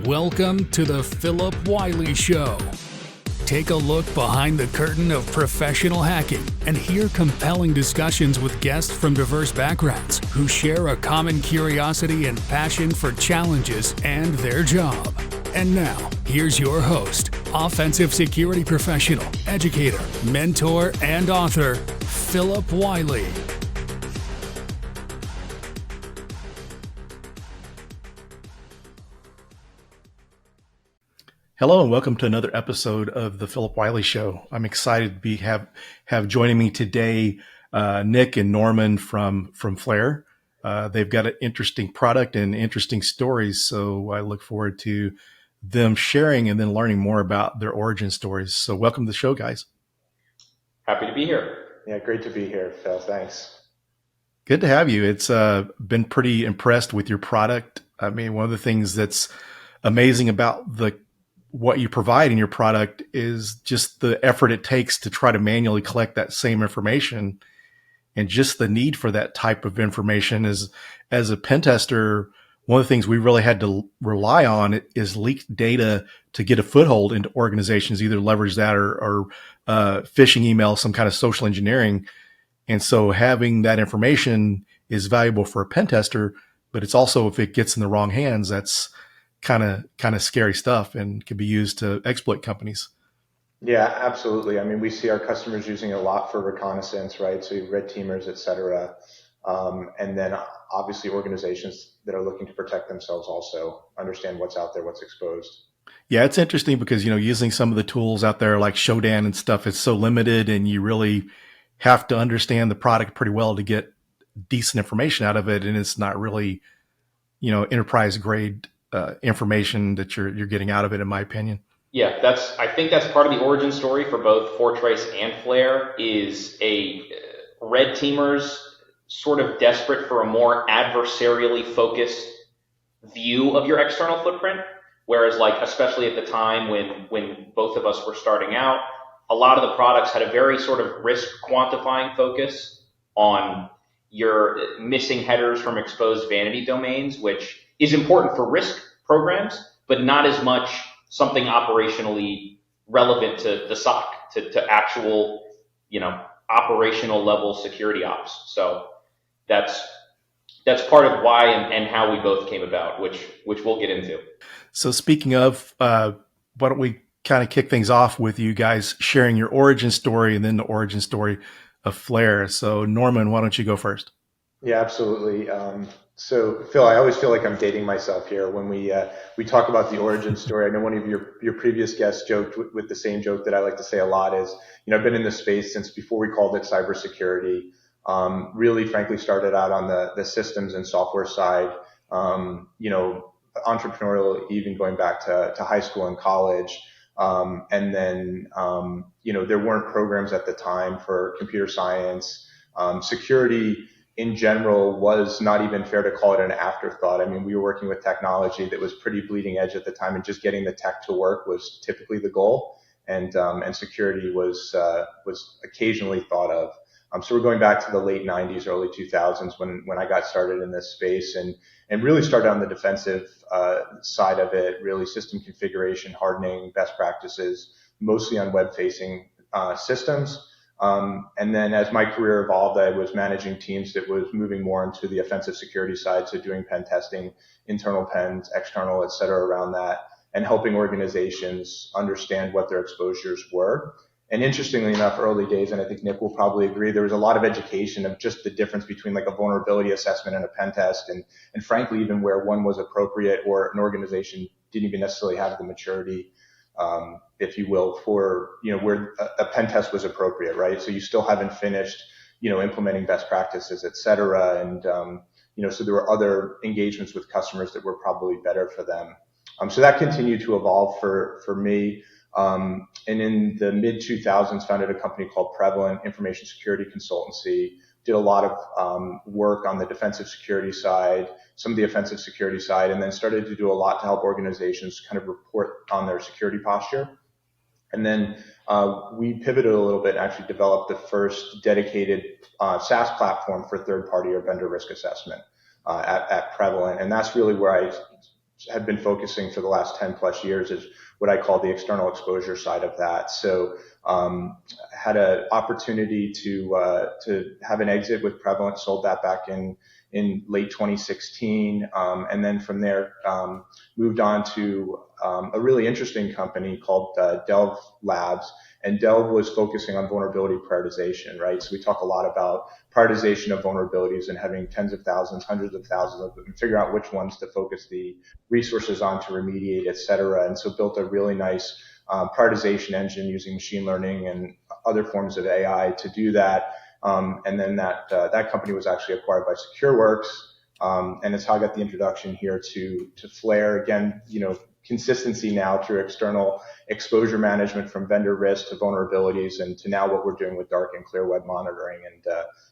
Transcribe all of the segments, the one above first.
Welcome to the Philip Wiley Show. Take a look behind the curtain of professional hacking and hear compelling discussions with guests from diverse backgrounds who share a common curiosity and passion for challenges and their job. And now, here's your host, offensive security professional, educator, mentor, and author, Philip Wiley. Hello and welcome to another episode of the Philip Wiley Show. I'm excited to have joining me today Nick and Norman from Flare. They've got an interesting product and interesting stories, so I look forward to them sharing and then learning more about their origin stories. So welcome to the show, guys. Happy to be here. Yeah, great to be here, Phil. Thanks. Good to have you. It's been pretty impressed with your product. I mean, one of the things that's amazing about what you provide in your product is just the effort it takes to try to manually collect that same information, and just the need for that type of information. As a pen tester, one of the things we really had to rely on is leaked data to get a foothold into organizations, either leverage that or phishing email, some kind of social engineering. And so having that information is valuable for a pen tester, but it's also, if it gets in the wrong hands, that's kind of scary stuff and can be used to exploit companies. Yeah, absolutely. I mean, we see our customers using it a lot for reconnaissance, right? So red teamers, et cetera. And then obviously organizations that are looking to protect themselves also understand what's out there, what's exposed. Yeah, it's interesting because, using some of the tools out there like Shodan and stuff, it's so limited, and you really have to understand the product pretty well to get decent information out of it. And it's not really, enterprise grade information that you're getting out of it, in my opinion. Yeah, I think that's part of the origin story for both Fortrace and Flare, is a red teamers sort of desperate for a more adversarially focused view of your external footprint. Whereas, especially at the time when both of us were starting out, a lot of the products had a very sort of risk quantifying focus on your missing headers from exposed vanity domains, which is important for risk programs, but not as much something operationally relevant to the SOC, to actual, operational level security ops. So that's part of why and how we both came about, which we'll get into. So speaking of, why don't we kind of kick things off with you guys sharing your origin story and then the origin story of Flare. So Norman, why don't you go first? Yeah, absolutely. So Phil, I always feel like I'm dating myself here when we talk about the origin story. I know one of your previous guests joked with the same joke that I like to say a lot is, I've been in this space since before we called it cybersecurity. Really, frankly, started out on the systems and software side. Entrepreneurial, even going back to high school and college. And then, there weren't programs at the time for computer science. Security in general was not even fair to call it an afterthought. I mean, we were working with technology that was pretty bleeding edge at the time, and just getting the tech to work was typically the goal. And security was occasionally thought of. So we're going back to the late 90s, early 2000s when I got started in this space, and really started on the defensive side of it, really system configuration, hardening, best practices, mostly on web-facing systems. And then as my career evolved, I was managing teams that was moving more into the offensive security side, so doing pen testing, internal pens, external, et cetera, around that, and helping organizations understand what their exposures were. And interestingly enough, early days, and I think Nick will probably agree, there was a lot of education of just the difference between like a vulnerability assessment and a pen test, and frankly, even where one was appropriate or an organization didn't even necessarily have the maturity, if you will, for, where a pen test was appropriate, right? So you still haven't finished, implementing best practices, et cetera. And, so there were other engagements with customers that were probably better for them. So that continued to evolve for me. And in the mid 2000s, founded a company called Prevalent Information Security Consultancy, did a lot of work on the defensive security side, some of the offensive security side, and then started to do a lot to help organizations kind of report on their security posture. And then we pivoted a little bit and actually developed the first dedicated SaaS platform for third-party or vendor risk assessment at Prevalent. And that's really where I had been focusing for the last 10 plus years is what I call the external exposure side of that. So had an opportunity to have an exit with Prevalent, sold that back in late 2016, and then from there moved on to a really interesting company called Delve Labs. And Delve was focusing on vulnerability prioritization, right? So we talk a lot about prioritization of vulnerabilities and having tens of thousands, hundreds of thousands of them, and figure out which ones to focus the resources on to remediate, et cetera. And so built a really nice prioritization engine using machine learning and other forms of AI to do that. And then that company was actually acquired by SecureWorks, and it's how I got the introduction here to Flare. Again, consistency now through external exposure management, from vendor risk to vulnerabilities, and to now what we're doing with dark and clear web monitoring, and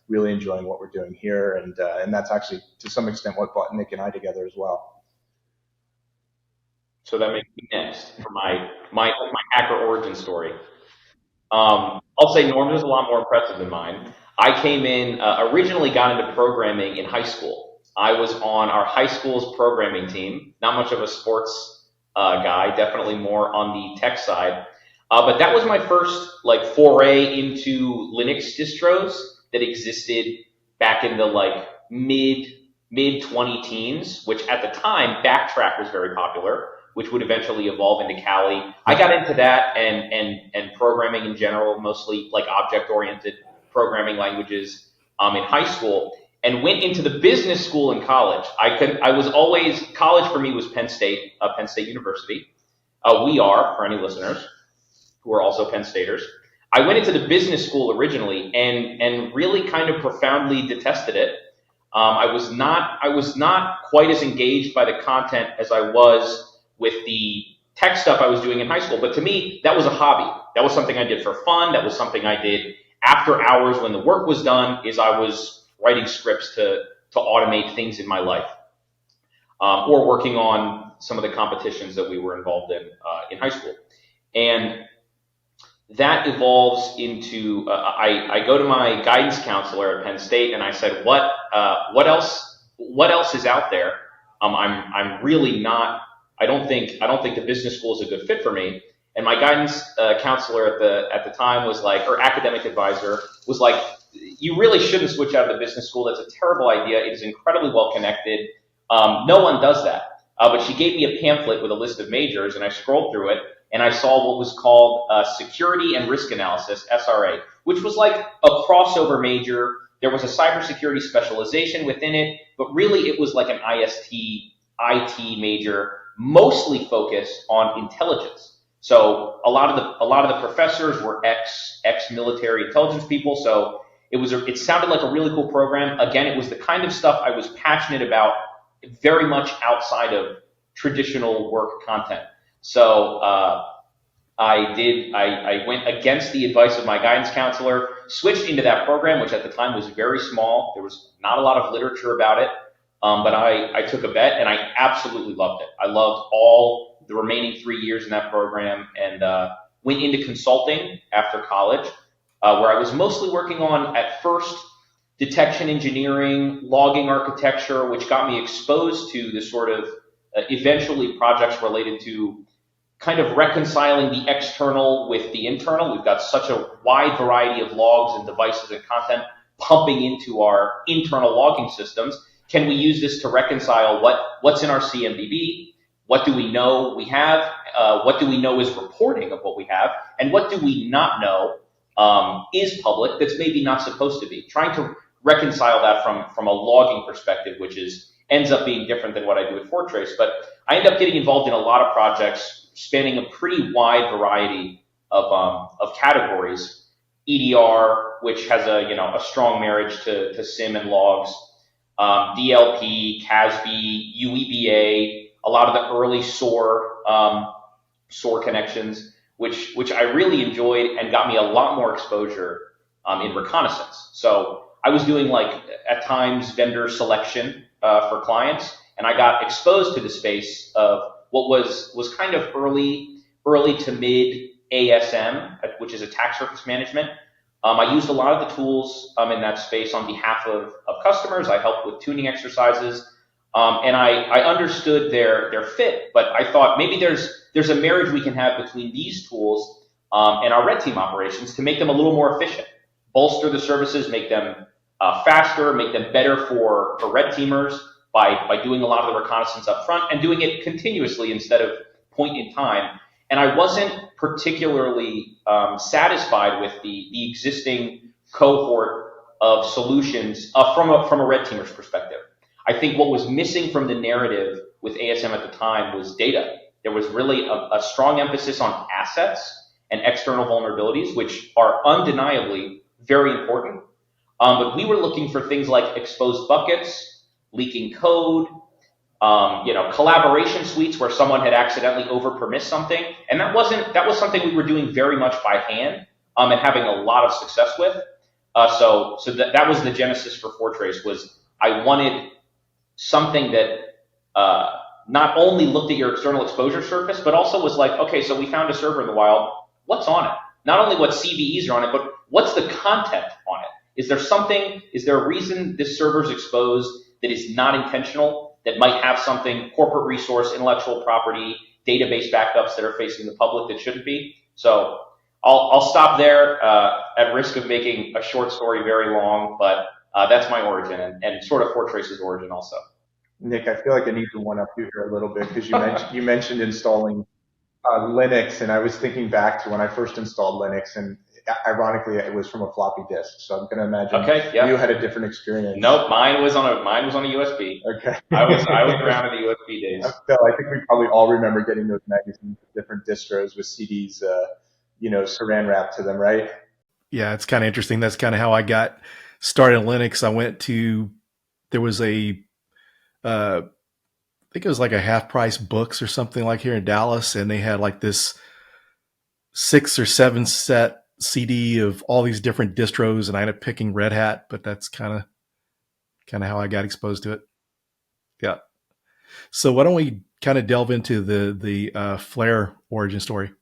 really enjoying what we're doing here. And that's actually to some extent what brought Nick and I together as well. So that makes me next for my hacker origin story. I'll say Norm's is a lot more impressive than mine. I came in, originally got into programming in high school. I was on our high school's programming team, not much of a sports guy, definitely more on the tech side. But that was my first foray into Linux distros that existed back in the mid 20 teens, which at the time Backtrack was very popular, which would eventually evolve into Kali. I got into that and programming in general, mostly object-oriented programming languages in high school, and went into the business school in college. College for me was Penn State University. We are, for any listeners who are also Penn Staters. I went into the business school originally and really kind of profoundly detested it. I was not quite as engaged by the content as I was with the tech stuff I was doing in high school. But to me, that was a hobby. That was something I did for fun. That was something I did after hours when the work was done, is I was writing scripts to automate things in my life, or working on some of the competitions that we were involved in high school. And that evolves into, I go to my guidance counselor at Penn State and I said, what else is out there? I'm really not, I don't think the business school is a good fit for me. And my guidance counselor at the time was or academic advisor was you really shouldn't switch out of the business school. That's a terrible idea. It is incredibly well connected. No one does that. But she gave me a pamphlet with a list of majors, and I scrolled through it, and I saw what was called Security and Risk Analysis, SRA, which was a crossover major. There was a cybersecurity specialization within it, but really it was an IT major, mostly focused on intelligence. So a lot of the professors were ex-military intelligence people. So it sounded like a really cool program. Again, it was the kind of stuff I was passionate about, very much outside of traditional work content. So I went against the advice of my guidance counselor, switched into that program, which at the time was very small. There was not a lot of literature about it, but I took a bet and I absolutely loved it. I loved all the remaining 3 years in that program, and went into consulting after college, where I was mostly working on, at first, detection engineering, logging architecture, which got me exposed to the sort of eventually projects related to kind of reconciling the external with the internal. We've got such a wide variety of logs and devices and content pumping into our internal logging systems. Can we use this to reconcile what's in our CMDB? What do we know we have? What do we know is reporting of what we have? And what do we not know is public that's maybe not supposed to be? Trying to reconcile that from a logging perspective, which ends up being different than what I do with Fortrace. But I end up getting involved in a lot of projects spanning a pretty wide variety of categories. EDR, which has a strong marriage to SIM and logs, DLP, CASB, UEBA, a lot of the early SOAR connections, which I really enjoyed and got me a lot more exposure in reconnaissance. So I was doing at times vendor selection for clients, and I got exposed to the space of what was kind of early to mid ASM, which is attack surface management. I used a lot of the tools in that space on behalf of customers. I helped with tuning exercises. And I understood their fit, but I thought maybe there's a marriage we can have between these tools and our red team operations to make them a little more efficient, bolster the services, make them faster, make them better for red teamers by doing a lot of the reconnaissance up front and doing it continuously instead of point in time. And I wasn't particularly satisfied with the existing cohort of solutions from a red teamer's perspective. I think what was missing from the narrative with ASM at the time was data. There was really a strong emphasis on assets and external vulnerabilities, which are undeniably very important. But we were looking for things like exposed buckets, leaking code, collaboration suites where someone had accidentally overpermissed something. And that was something we were doing very much by hand and having a lot of success with. So that was the genesis for Fortrace. Was I wanted something that not only looked at your external exposure surface, but also was like, okay, so we found a server in the wild. What's on it? Not only what CVEs are on it, but what's the content on it? Is there a reason this server is exposed that is not intentional, that might have something, corporate resource, intellectual property, database backups that are facing the public that shouldn't be? So I'll stop there at risk of making a short story very long, but that's my origin and sort of Fortrace's origin also. Nick, I feel like I need to one up you here a little bit because you mentioned installing Linux, and I was thinking back to when I first installed Linux, and ironically, it was from a floppy disk. So I'm going to imagine you had a different experience. Nope, mine was on a USB. Okay, I was around in the USB days. Phil, I think we probably all remember getting those magazines with different distros with CDs, saran wrap to them, right? Yeah, it's kind of interesting. That's kind of how I got started in Linux. There was I think it was like a Half Price Books or something like here in Dallas, and they had like this 6 or 7 set CD of all these different distros, and I ended up picking Red Hat, but that's kind of how I got exposed to it. Yeah. So why don't we kind of delve into the Flare origin story?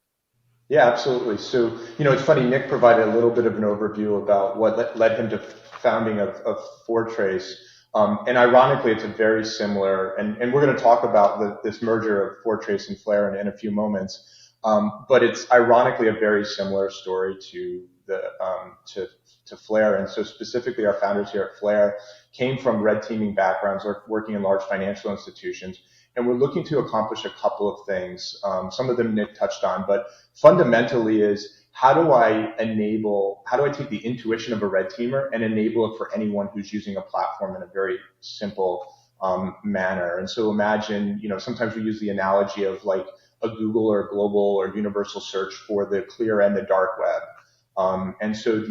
Yeah, absolutely. So, it's funny, Nick provided a little bit of an overview about what led him to founding of Fortrace. And ironically, it's a very similar, and we're going to talk about this merger of Fortrace and Flare in a few moments. But it's ironically a very similar story to to Flare. And so specifically our founders here at Flare came from red teaming backgrounds, working in large financial institutions. And we're looking to accomplish a couple of things. Some of them Nick touched on, but fundamentally is how do I take the intuition of a red teamer and enable it for anyone who's using a platform in a very simple manner. And so imagine, sometimes we use the analogy of like a Google or global or universal search for the clear and the dark web. And so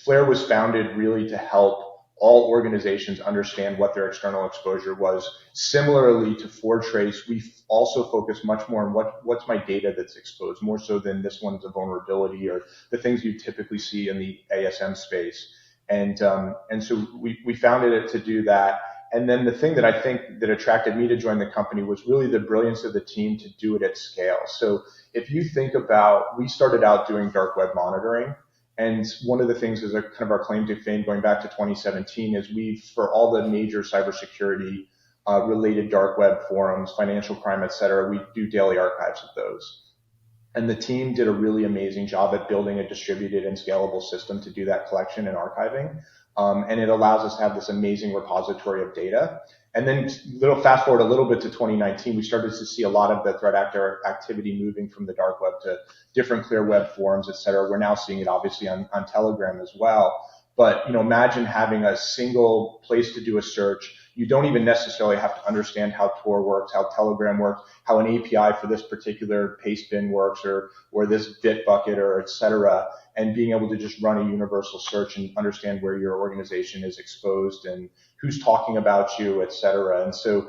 Flare was founded really to help all organizations understand what their external exposure was. Similarly to Fortrace, we also focus much more on what's my data that's exposed, more so than this one's a vulnerability or the things you typically see in the ASM space. And so we founded it to do that. And then the thing that I think that attracted me to join the company was really the brilliance of the team to do it at scale. So if you think about, we started out doing dark web monitoring. And one of the things is kind of our claim to fame going back to 2017 is for all the major cybersecurity related dark web forums, financial crime, et cetera, we do daily archives of those. And the team did a really amazing job at building a distributed and scalable system to do that collection and archiving. And it allows us to have this amazing repository of data. And then fast forward a little bit to 2019, we started to see a lot of the threat actor activity moving from the dark web to different clear web forums, et cetera. We're now seeing it obviously on Telegram as well. But, imagine having a single place to do a search. You don't even necessarily have to understand how Tor works, how Telegram works, how an API for this particular paste bin works or this Bitbucket or et cetera, and being able to just run a universal search and understand where your organization is exposed and who's talking about you, et cetera. And so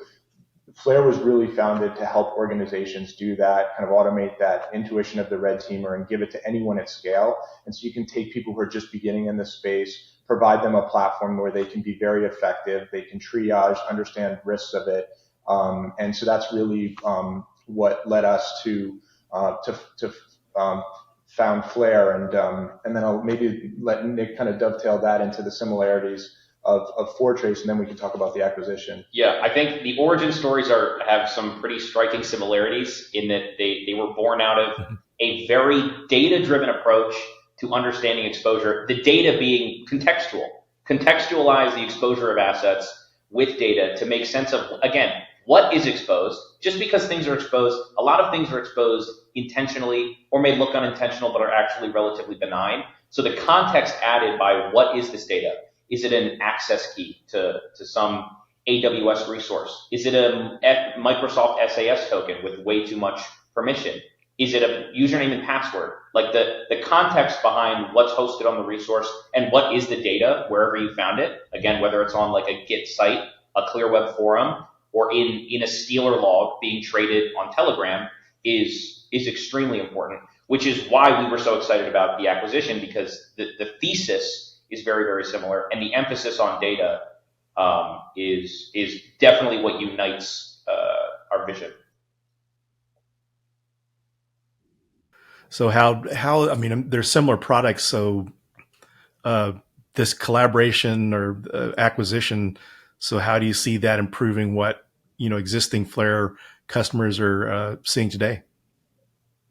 Flare was really founded to help organizations do that, kind of automate that intuition of the red teamer and give it to anyone at scale. And so you can take people who are just beginning in this space, provide them a platform where they can be very effective, they can triage, understand risks of it. And so that's really what led us to found Flare. And then I'll maybe let Nick kind of dovetail that into the similarities of Fortrace, and then we can talk about the acquisition. Yeah, I think the origin stories have some pretty striking similarities in that they were born out of a very data-driven approach to understanding exposure, the data being contextual. Contextualize the exposure of assets with data to make sense of, again, what is exposed. Just because things are exposed, a lot of things are exposed intentionally or may look unintentional but are actually relatively benign. So the context added by what is this data? Is it an access key to some AWS resource? Is it a Microsoft SAS token with way too much permission? Is it a username and password? Like the context behind what's hosted on the resource and what is the data wherever you found it. Again, whether it's on like a Git site, a clear web forum, or in a Stealer log being traded on Telegram is extremely important, which is why we were so excited about the acquisition, because the thesis is very, very similar, and the emphasis on data is definitely what unites our vision. So how I mean, there's similar products. So this collaboration or acquisition. So how do you see that improving what existing Flare customers are seeing today?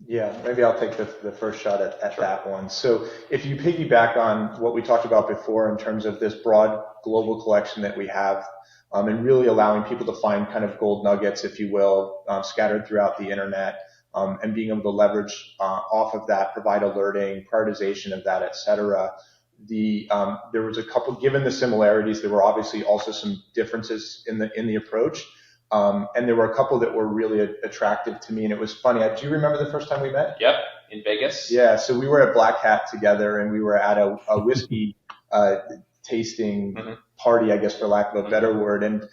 Yeah, maybe I'll take the first shot at that one. So if you piggyback on what we talked about before in terms of this broad global collection that we have, and really allowing people to find kind of gold nuggets, if you will, scattered throughout the internet, and being able to leverage off of that, provide alerting, prioritization of that, et cetera. There was a couple, given the similarities, there were obviously also some differences in the approach. And there were a couple that were really attractive to me, and it was funny. Do you remember the first time we met? Yep, in Vegas. Yeah, so we were at Black Hat together, and we were at a whiskey tasting party, I guess, for lack of a better word. And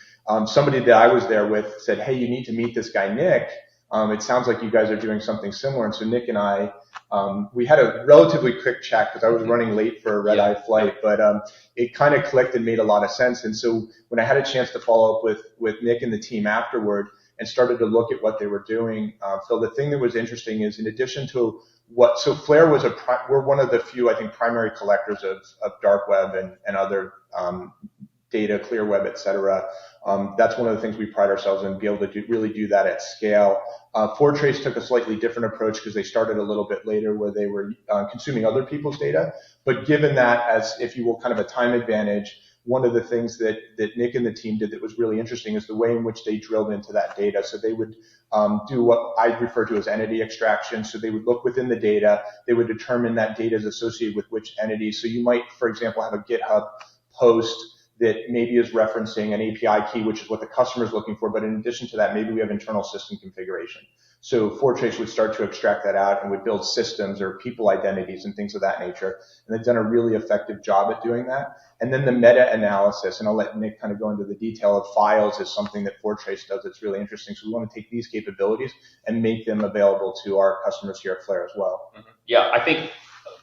somebody that I was there with said, "Hey, you need to meet this guy, Nick. It sounds like you guys are doing something similar." And so Nick and I, we had a relatively quick chat because I was running late for a red-eye flight, but it kind of clicked and made a lot of sense. And so when I had a chance to follow up with Nick and the team afterward and started to look at what they were doing, Phil, the thing that was interesting is in addition to so Flare was we're one of the few, I think, primary collectors of dark web and other data, clear web, et cetera. That's one of the things we pride ourselves in, be able to really do that at scale. Fortrace took a slightly different approach because they started a little bit later where they were consuming other people's data. But given that as, if you will, kind of a time advantage, one of the things that Nick and the team did that was really interesting is the way in which they drilled into that data. So they would do what I refer to as entity extraction. So they would look within the data. They would determine that data is associated with which entity. So you might, for example, have a GitHub post that maybe is referencing an API key, which is what the customer is looking for. But in addition to that, maybe we have internal system configuration. So Fortrace would start to extract that out and would build systems or people identities and things of that nature. And they've done a really effective job at doing that. And then the meta-analysis, and I'll let Nick kind of go into the detail of files, is something that Fortrace does that's really interesting. So we want to take these capabilities and make them available to our customers here at Flare as well. Mm-hmm. Yeah, I think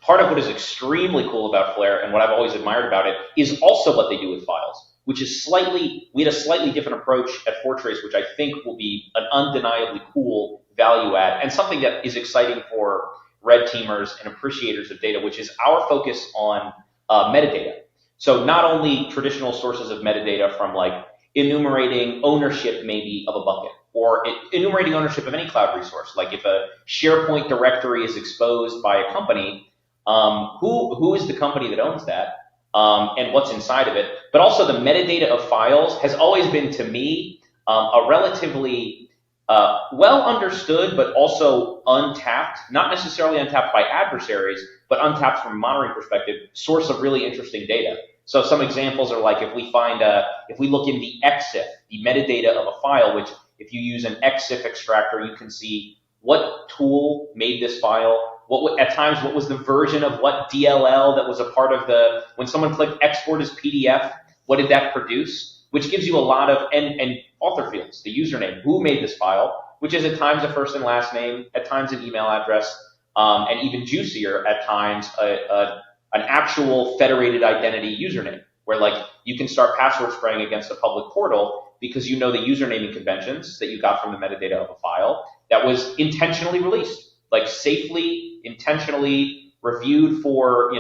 part of what is extremely cool about Flare and what I've always admired about it is also what they do with files, which is we had a slightly different approach at Fortrace, which I think will be an undeniably cool value add and something that is exciting for red teamers and appreciators of data, which is our focus on metadata. So not only traditional sources of metadata from like enumerating ownership maybe of a bucket or enumerating ownership of any cloud resource. Like if a SharePoint directory is exposed by a company, who is the company that owns that, and what's inside of it. But also the metadata of files has always been, to me, a relatively well understood, but also untapped, not necessarily untapped by adversaries, but untapped from a monitoring perspective, source of really interesting data. So some examples are like if we look in the EXIF, the metadata of a file, which if you use an EXIF extractor, you can see what tool made this file, at times what was the version of what DLL that was a part of when someone clicked export as PDF, what did that produce? Which gives you a lot of, and author fields, the username, who made this file, which is at times a first and last name, at times an email address, and even juicier at times an actual federated identity username, where like you can start password spraying against a public portal because you know the usernaming conventions that you got from the metadata of a file that was intentionally released, like safely, intentionally reviewed for,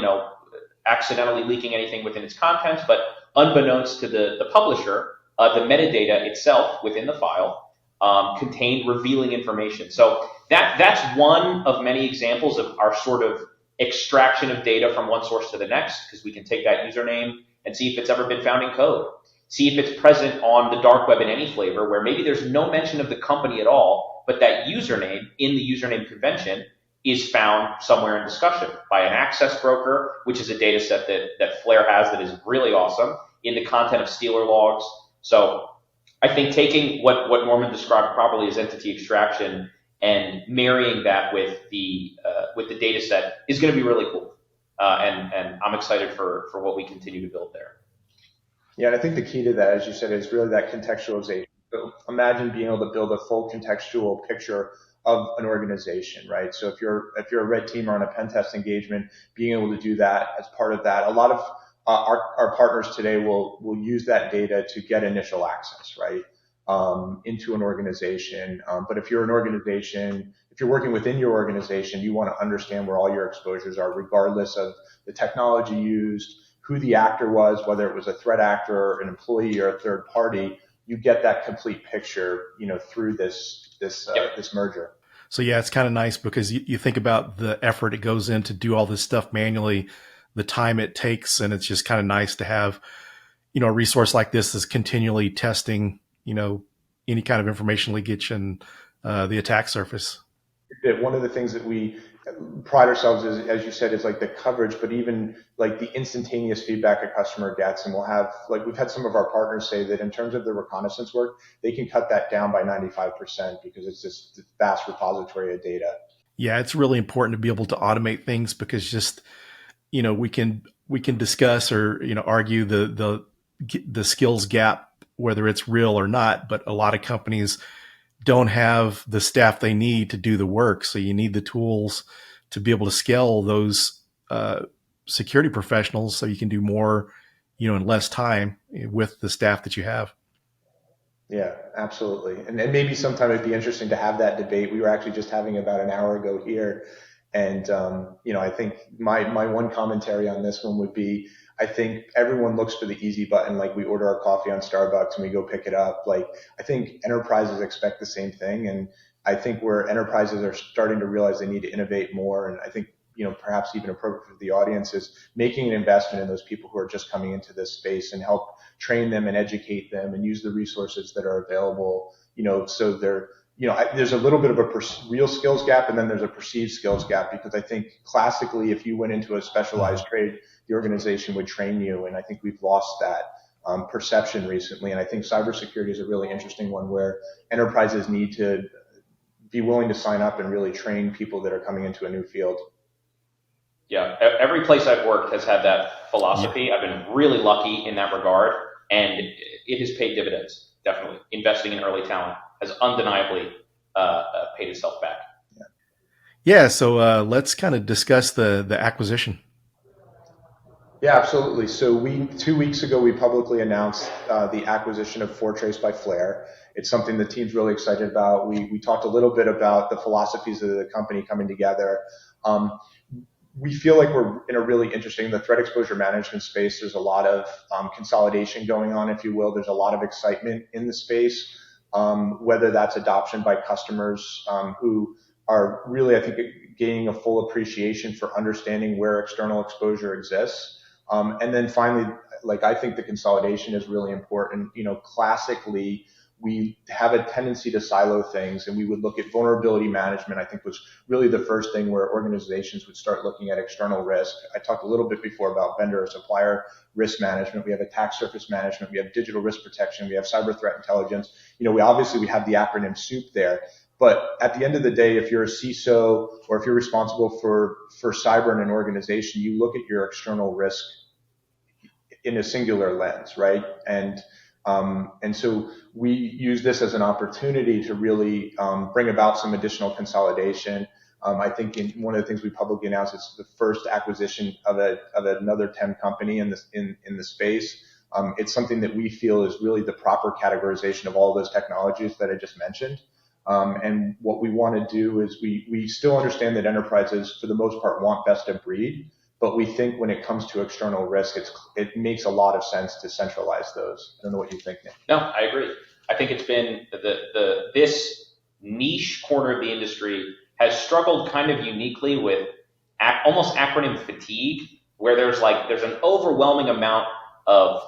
accidentally leaking anything within its contents, but unbeknownst to the publisher, the metadata itself within the file contained revealing information. So that's one of many examples of our sort of extraction of data from one source to the next, because we can take that username and see if it's ever been found in code, see if it's present on the dark web in any flavor, where maybe there's no mention of the company at all, but that username in the username convention is found somewhere in discussion by an access broker, which is a data set that Flare has that is really awesome, in the content of Stealer logs. So I think taking what Norman described properly as entity extraction and marrying that with the data set is going to be really cool. And I'm excited for what we continue to build there. Yeah, and I think the key to that, as you said, is really that contextualization. So imagine being able to build a full contextual picture of an organization, right? So if you're a red teamer on a pen test engagement, being able to do that as part of that, a lot of our partners today will use that data to get initial access, right, into an organization. But if you're an organization, if you're working within your organization, you want to understand where all your exposures are, regardless of the technology used, who the actor was, whether it was a threat actor or an employee or a third party. You get that complete picture, through this merger. So yeah, it's kind of nice because you think about the effort it goes in to do all this stuff manually, the time it takes, and it's just kind of nice to have, a resource like this that's continually testing, any kind of information leakage and the attack surface. One of the things that we pride ourselves is, as you said, is like the coverage, but even like the instantaneous feedback a customer gets. And we've had some of our partners say that in terms of the reconnaissance work, they can cut that down by 95% because it's this vast repository of data. Yeah, it's really important to be able to automate things because just, we can discuss or, argue the skills gap, whether it's real or not, but a lot of companies don't have the staff they need to do the work. So you need the tools to be able to scale those security professionals so you can do more, in less time with the staff that you have. Yeah, absolutely. And maybe sometime it'd be interesting to have that debate. We were actually just having about an hour ago here. And, I think my one commentary on this one would be, I think everyone looks for the easy button, like we order our coffee on Starbucks and we go pick it up. Like, I think enterprises expect the same thing. And I think where enterprises are starting to realize they need to innovate more, and I think, perhaps even appropriate for the audience, is making an investment in those people who are just coming into this space and help train them and educate them and use the resources that are available, so they're, there's a little bit of a real skills gap, and then there's a perceived skills gap, because I think classically, if you went into a specialized trade, the organization would train you. And I think we've lost that perception recently. And I think cybersecurity is a really interesting one where enterprises need to be willing to sign up and really train people that are coming into a new field. Yeah, every place I've worked has had that philosophy. Yeah. I've been really lucky in that regard, and it has paid dividends, definitely. Investing in early talent has undeniably paid itself back. Yeah, so let's kind of discuss the acquisition. Yeah, absolutely. So 2 weeks ago, we publicly announced the acquisition of Fortrace by Flare. It's something the team's really excited about. We talked a little bit about the philosophies of the company coming together. We feel like we're in a really interesting, the threat exposure management space. There's a lot of consolidation going on, if you will. There's a lot of excitement in the space, whether that's adoption by customers who are really, I think, gaining a full appreciation for understanding where external exposure exists. And then finally, I think the consolidation is really important. Classically, we have a tendency to silo things, and we would look at vulnerability management. I think was really the first thing where organizations would start looking at external risk. I talked a little bit before about vendor or supplier risk management. We have attack surface management. We have digital risk protection. We have cyber threat intelligence. We have the acronym SOUP there. But at the end of the day, if you're a CISO or if you're responsible for cyber in an organization, you look at your external risk in a singular lens, right? And so we use this as an opportunity to really bring about some additional consolidation. I think one of the things we publicly announced is the first acquisition of another 10 company in the space. It's something that we feel is really the proper categorization of all those technologies that I just mentioned. And what we want to do is we still understand that enterprises, for the most part, want best of breed, But we think when it comes to external risk, it makes a lot of sense to centralize those. I don't know what you think, Nick. No, I agree. I think it's been this niche corner of the industry has struggled kind of uniquely with almost acronym fatigue, where there's an overwhelming amount of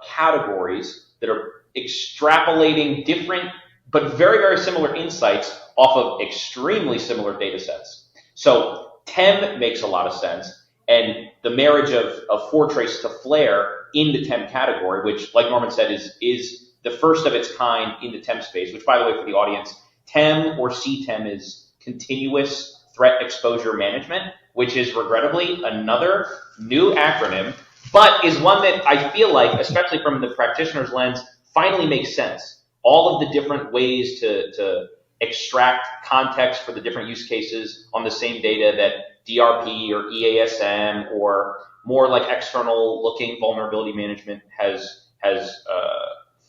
categories that are extrapolating different but very, very similar insights off of extremely similar data sets. So TEM makes a lot of sense, and the marriage of Fortrace to Flare in the TEM category, which, like Norman said, is the first of its kind in the TEM space, which, by the way, for the audience, TEM or CTEM is Continuous Threat Exposure Management, which is regrettably another new acronym, but is one that I feel like, especially from the practitioner's lens, finally makes sense. All of the different ways to extract context for the different use cases on the same data that DRP or EASM or more like external looking vulnerability management has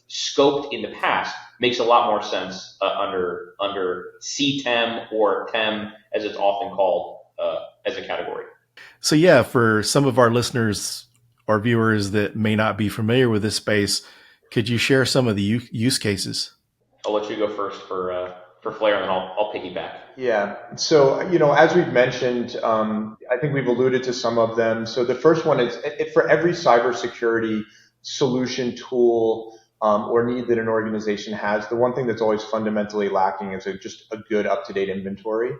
scoped in the past makes a lot more sense under CTEM or TEM, as it's often called as a category. So yeah, for some of our listeners or viewers that may not be familiar with this space, could you share some of the use cases? I'll let you go first for Flare, and then I'll piggyback. Yeah. So, as we've mentioned, I think we've alluded to some of them. So the first one is for every cybersecurity solution, tool, or need that an organization has, the one thing that's always fundamentally lacking is just a good up-to-date inventory.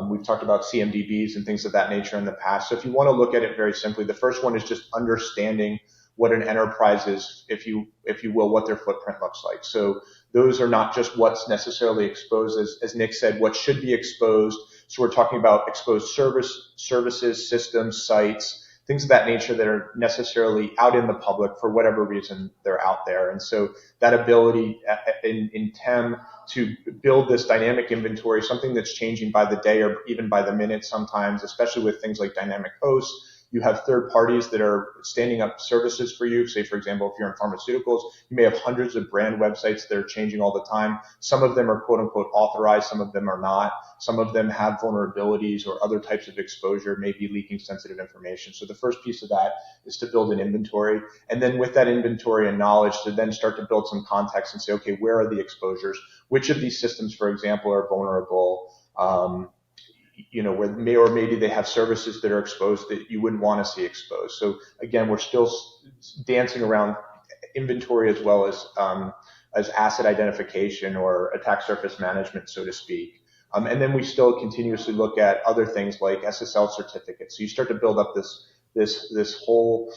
We've talked about CMDBs and things of that nature in the past. So if you want to look at it very simply, the first one is just understanding what an enterprise is, if you will, what their footprint looks like. So those are not just what's necessarily exposed, as Nick said, what should be exposed. So we're talking about exposed services, systems, sites, things of that nature that are necessarily out in the public for whatever reason they're out there. And so that ability in TEM to build this dynamic inventory, something that's changing by the day or even by the minute sometimes, especially with things like dynamic hosts. You have third parties that are standing up services for you. Say, for example, if you're in pharmaceuticals, you may have hundreds of brand websites that are changing all the time. Some of them are quote unquote authorized. Some of them are not. Some of them have vulnerabilities or other types of exposure, maybe leaking sensitive information. So the first piece of that is to build an inventory. And then with that inventory and knowledge to then start to build some context and say, okay, where are the exposures? Which of these systems, for example, are vulnerable? Where maybe they have services that are exposed that you wouldn't want to see exposed. So again, we're still dancing around inventory as well as asset identification or attack surface management, so to speak. And then we still continuously look at other things like SSL certificates. So you start to build up this whole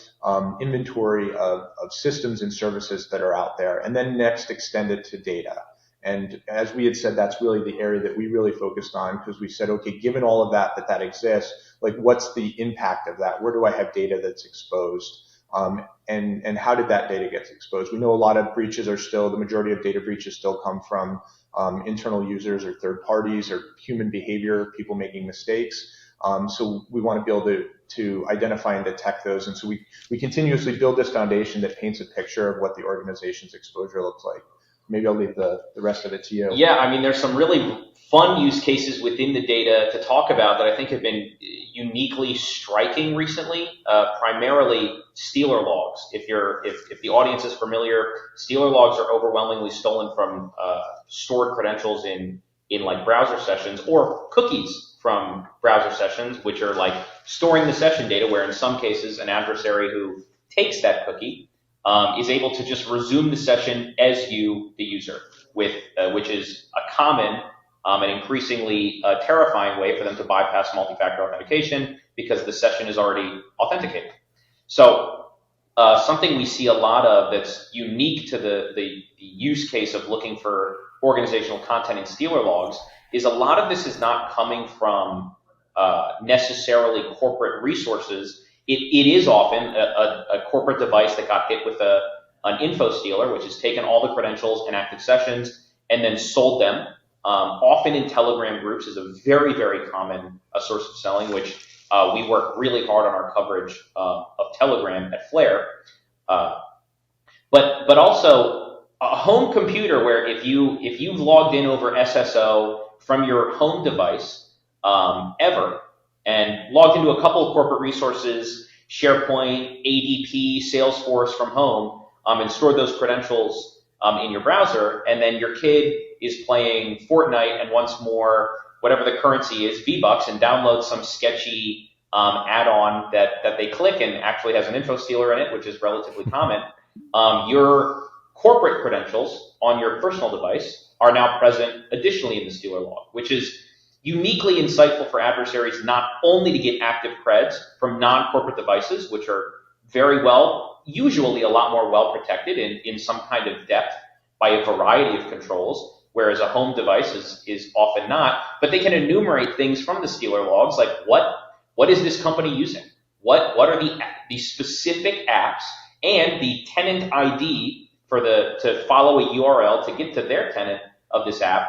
inventory of systems and services that are out there, and then next extend it to data. And as we had said, that's really the area that we really focused on, because we said, okay, given all of that exists, like what's the impact of that? Where do I have data that's exposed? And how did that data get exposed? We know a lot of breaches the majority of data breaches still come from internal users or third parties or human behavior, people making mistakes. So we want to be able to identify and detect those. And so we continuously build this foundation that paints a picture of what the organization's exposure looks like. Maybe I'll leave the rest of it to you. Yeah, I mean, there's some really fun use cases within the data to talk about that I think have been uniquely striking recently, primarily Stealer logs. If the audience is familiar, Stealer logs are overwhelmingly stolen from stored credentials in like browser sessions, or cookies from browser sessions, which are like storing the session data, where in some cases an adversary who takes that cookie is able to just resume the session as you, the user, which is a common and increasingly terrifying way for them to bypass multi-factor authentication because the session is already authenticated. So something we see a lot of that's unique to the use case of looking for organizational content in Stealer logs is a lot of this is not coming from necessarily corporate resources. It is often a corporate device that got hit with an info stealer, which has taken all the credentials and active sessions and then sold them. Often in Telegram groups is a very, very common source of selling, which we work really hard on our coverage of Telegram at Flare. But also a home computer, where if you've logged in over SSO from your home device ever, and logged into a couple of corporate resources, SharePoint, ADP, Salesforce from home, and stored those credentials in your browser, and then your kid is playing Fortnite and wants more, whatever the currency is, V-Bucks, and downloads some sketchy add-on that they click and actually has an info stealer in it, which is relatively common. Your corporate credentials on your personal device are now present additionally in the stealer log, which is uniquely insightful for adversaries not only to get active creds from non-corporate devices, which are very well, usually a lot more well protected in some kind of depth by a variety of controls, whereas a home device is often not, but they can enumerate things from the stealer logs, like what is this company using? What are the specific apps and the tenant ID to follow a URL to get to their tenant of this app,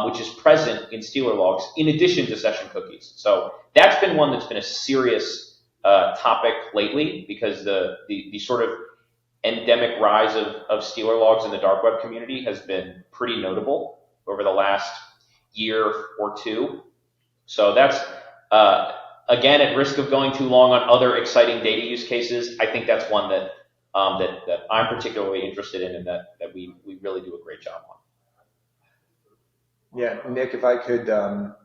which is present in stealer logs in addition to session cookies. So that's been one that's been a serious topic lately, because the sort of endemic rise of stealer logs in the dark web community has been pretty notable over the last year or two. So that's, again, at risk of going too long on other exciting data use cases, I think that's one that I'm particularly interested in and that we really do a great job on. Yeah, Nick, if I could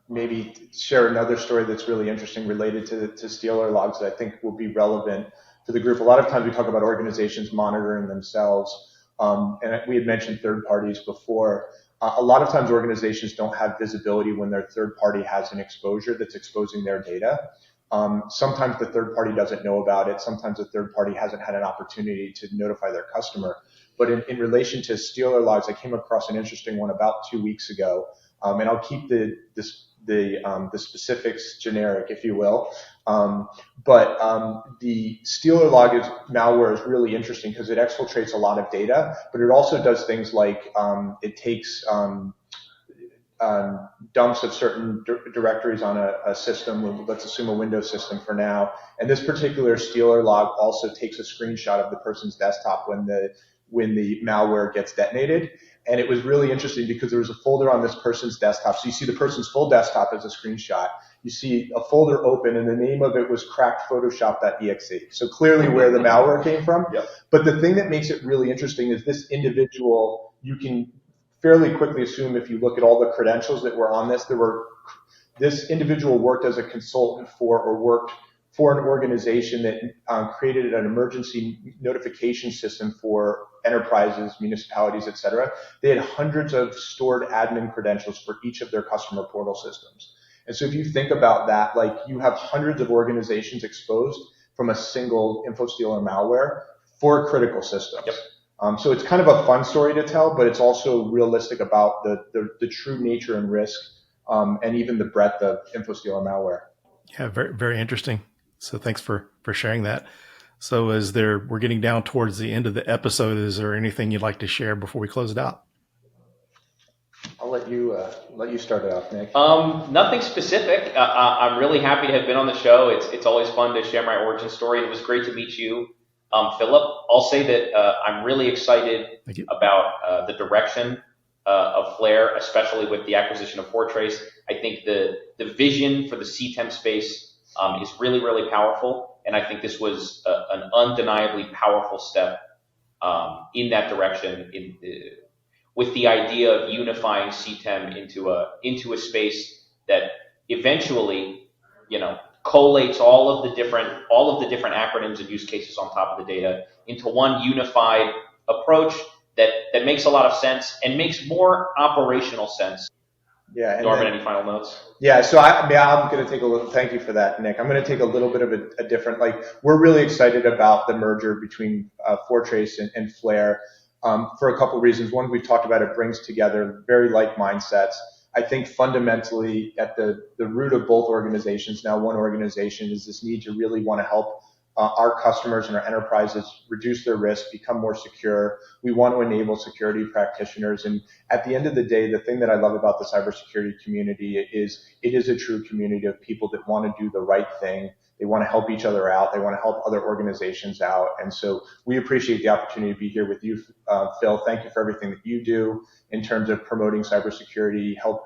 maybe share another story that's really interesting related to stealer logs that I think will be relevant to the group. A lot of times we talk about organizations monitoring themselves, and we had mentioned third parties before. A lot of times organizations don't have visibility when their third party has an exposure that's exposing their data. Sometimes the third party doesn't know about it. Sometimes the third party hasn't had an opportunity to notify their customer. But in relation to stealer logs, I came across an interesting one about 2 weeks ago, and I'll keep the specifics generic, if you will. But the stealer log malware is really interesting because it exfiltrates a lot of data, but it also does things like it takes dumps of certain directories on a system. Let's assume a Windows system for now. And this particular stealer log also takes a screenshot of the person's desktop when the malware gets detonated. And it was really interesting because there was a folder on this person's desktop. So you see the person's full desktop as a screenshot. You see a folder open, and the name of it was crackphotoshop.exe. So clearly where the malware came from. Yep. But the thing that makes it really interesting is this individual, you can fairly quickly assume if you look at all the credentials that were on this individual worked as a consultant or worked for an organization that created an emergency notification system for enterprises, municipalities, et cetera. They had hundreds of stored admin credentials for each of their customer portal systems. And so if you think about that, like you have hundreds of organizations exposed from a single InfoStealer malware for critical systems. Yep. So it's kind of a fun story to tell, but it's also realistic about the true nature and risk and even the breadth of InfoStealer malware. Yeah, very, very interesting. So thanks for sharing that. So we're getting down towards the end of the episode. Is there anything you'd like to share before we close it out? I'll let you start it off, Nick. Nothing specific. I'm really happy to have been on the show. It's always fun to share my origin story. It was great to meet you, Philip. I'll say that I'm really excited about the direction of Flare, especially with the acquisition of Fortrace. I think the vision for the CTEM space is really, really powerful. And I think this was an undeniably powerful step in that direction with the idea of unifying CTEM into a space that eventually, collates all of the different acronyms and use cases on top of the data into one unified approach that makes a lot of sense and makes more operational sense. Yeah. Norman, any final notes? Yeah. So I'm going to take a little, thank you for that, Nick. I'm going to take a little bit of a different, we're really excited about the merger between Fortrace and Flare for a couple of reasons. One, we've talked about it brings together very like mindsets. I think fundamentally at the root of both organizations, now one organization, is this need to really want to help our customers and our enterprises reduce their risk, become more secure. We want to enable security practitioners. And at the end of the day, the thing that I love about the cybersecurity community is it is a true community of people that want to do the right thing. They want to help each other out. They want to help other organizations out. And so we appreciate the opportunity to be here with you, Phil. Thank you for everything that you do in terms of promoting cybersecurity, help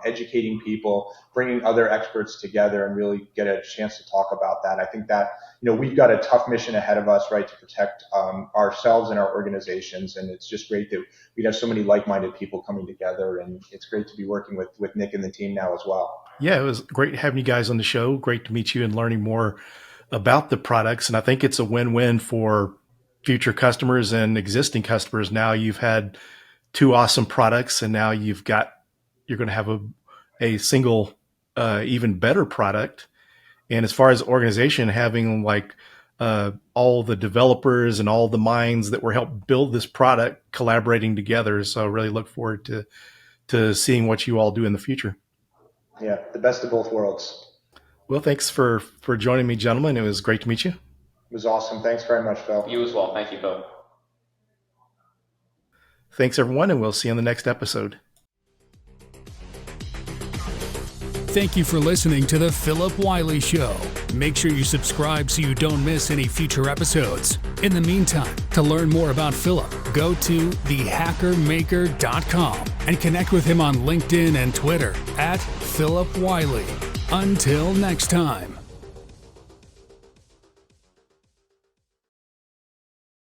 educating people, bringing other experts together and really get a chance to talk about that. I think that, we've got a tough mission ahead of us, right, to protect ourselves and our organizations. And it's just great that we have so many like-minded people coming together. And it's great to be working with Nick and the team now as well. Yeah, it was great having you guys on the show. Great to meet you and learning more about the products. And I think it's a win-win for future customers and existing customers. Now you've had 2 awesome products, and now you're going to have a single, even better product. And as far as organization, having all the developers and all the minds that were helped build this product collaborating together. So I really look forward to seeing what you all do in the future. Yeah, the best of both worlds. Well, thanks for joining me, gentlemen. It was great to meet you. It was awesome. Thanks very much, Phil. You as well. Thank you, Phil. Thanks, everyone, and we'll see you on the next episode. Thank you for listening to The Philip Wiley Show. Make sure you subscribe so you don't miss any future episodes. In the meantime, to learn more about Philip, go to thehackermaker.com and connect with him on LinkedIn and Twitter @Philip Wiley. Until next time.